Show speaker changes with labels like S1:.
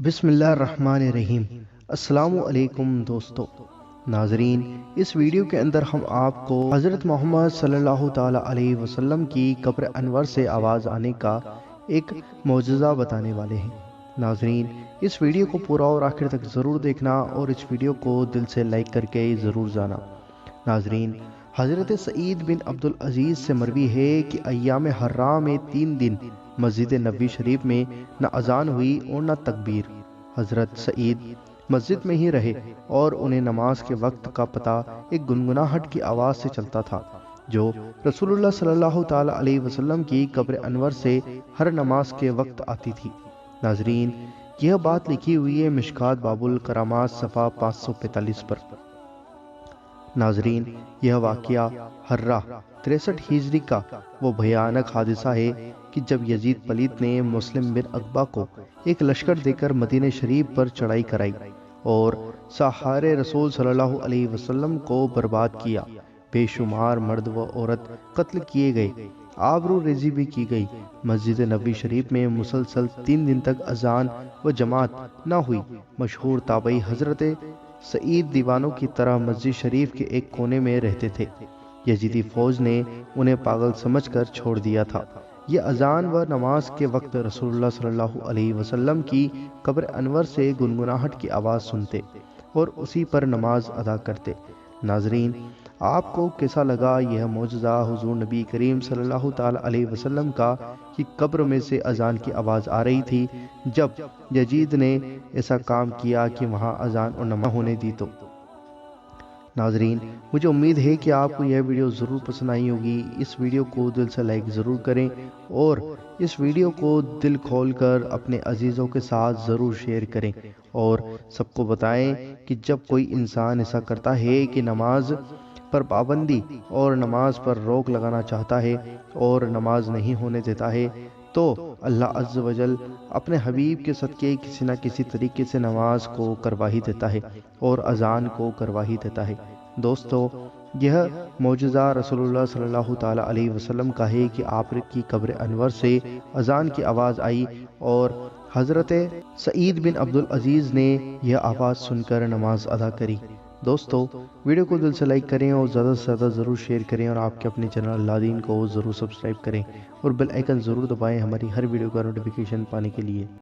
S1: بسم اللہ الرحمن الرحیم۔ السلام علیکم دوستو ناظرین، اس ویڈیو کے اندر ہم آپ کو حضرت محمد صلی اللہ تعالی علیہ وسلم کی قبر انور سے آواز آنے کا ایک معجزہ بتانے والے ہیں۔ ناظرین، اس ویڈیو کو پورا اور آخر تک ضرور دیکھنا اور اس ویڈیو کو دل سے لائک کر کے ضرور جانا۔ ناظرین، حضرت سعید بن عبدالعزیز سے مروی ہے کہ ایام حرہ میں 3 دن مسجد نبوی شریف میں نہ اذان ہوئی اور نہ تکبیر۔ حضرت سعید مسجد میں ہی رہے اور انہیں نماز کے وقت کا پتہ ایک گنگناہٹ کی آواز سے چلتا تھا جو رسول اللہ صلی اللہ تعالی علیہ وسلم کی قبر انور سے ہر نماز کے وقت آتی تھی۔ ناظرین، یہ بات لکھی ہوئی ہے مشکات باب الکرامات صفحہ 545 پر۔ ناظرین، یہ واقعہ حرہ 63 ہجری کا وہ بھیانک حادثہ ہے کہ جب یزید پلیت نے مسلم بن عقبہ کو ایک لشکر دے کر مدینہ شریف پر چڑھائی کرائی اور سحار رسول صلی اللہ علیہ وسلم کو برباد کیا۔ بے شمار مرد و عورت قتل کیے گئے، آبرو ریزی بھی کی گئی۔ مسجد نبوی شریف میں مسلسل 3 دن تک اذان و جماعت نہ ہوئی۔ مشہور تابعی حضرت سعید دیوانوں کی طرح مسجد شریف کے ایک کونے میں رہتے تھے۔ یزیدی فوج نے انہیں پاگل سمجھ کر چھوڑ دیا تھا۔ یہ اذان و نماز کے وقت رسول اللہ صلی اللہ علیہ وسلم کی قبر انور سے گنگناہٹ کی آواز سنتے اور اسی پر نماز ادا کرتے۔ ناظرین، آپ کو کیسا لگا یہ معجزہ حضور نبی کریم صلی اللہ تعالی علیہ وسلم کا کہ قبر میں سے اذان کی آواز آ رہی تھی جب یزید نے ایسا کام کیا کہ وہاں اذان اور نماز ہونے دی تو؟ ناظرین، مجھے امید ہے کہ آپ کو یہ ویڈیو ضرور پسند آئی ہوگی۔ اس ویڈیو کو دل سے لائک ضرور کریں اور اس ویڈیو کو دل کھول کر اپنے عزیزوں کے ساتھ ضرور شیئر کریں اور سب کو بتائیں کہ جب کوئی انسان ایسا کرتا ہے کہ نماز پر پابندی اور نماز پر روک لگانا چاہتا ہے اور نماز نہیں ہونے دیتا ہے تو اللہ عز و جل اپنے حبیب کے صدقے کسی نہ کسی طریقے سے نماز کو کروا ہی دیتا ہے اور اذان کو کروا ہی دیتا ہے۔ دوستو، یہ معجزہ رسول اللہ صلی اللہ تعالی علیہ وسلم کا ہے کہ آپ کی قبر انور سے اذان کی آواز آئی اور حضرت سعید بن عبدالعزیز نے یہ آواز سن کر نماز ادا کری۔ دوستو، ویڈیو کو دل سے لائک کریں اور زیادہ سے زیادہ ضرور شیئر کریں اور آپ کے اپنے چینل اللہ دین کو ضرور سبسکرائب کریں اور بیل آئیکن ضرور دبائیں ہماری ہر ویڈیو کا نوٹیفیکیشن پانے کے لیے۔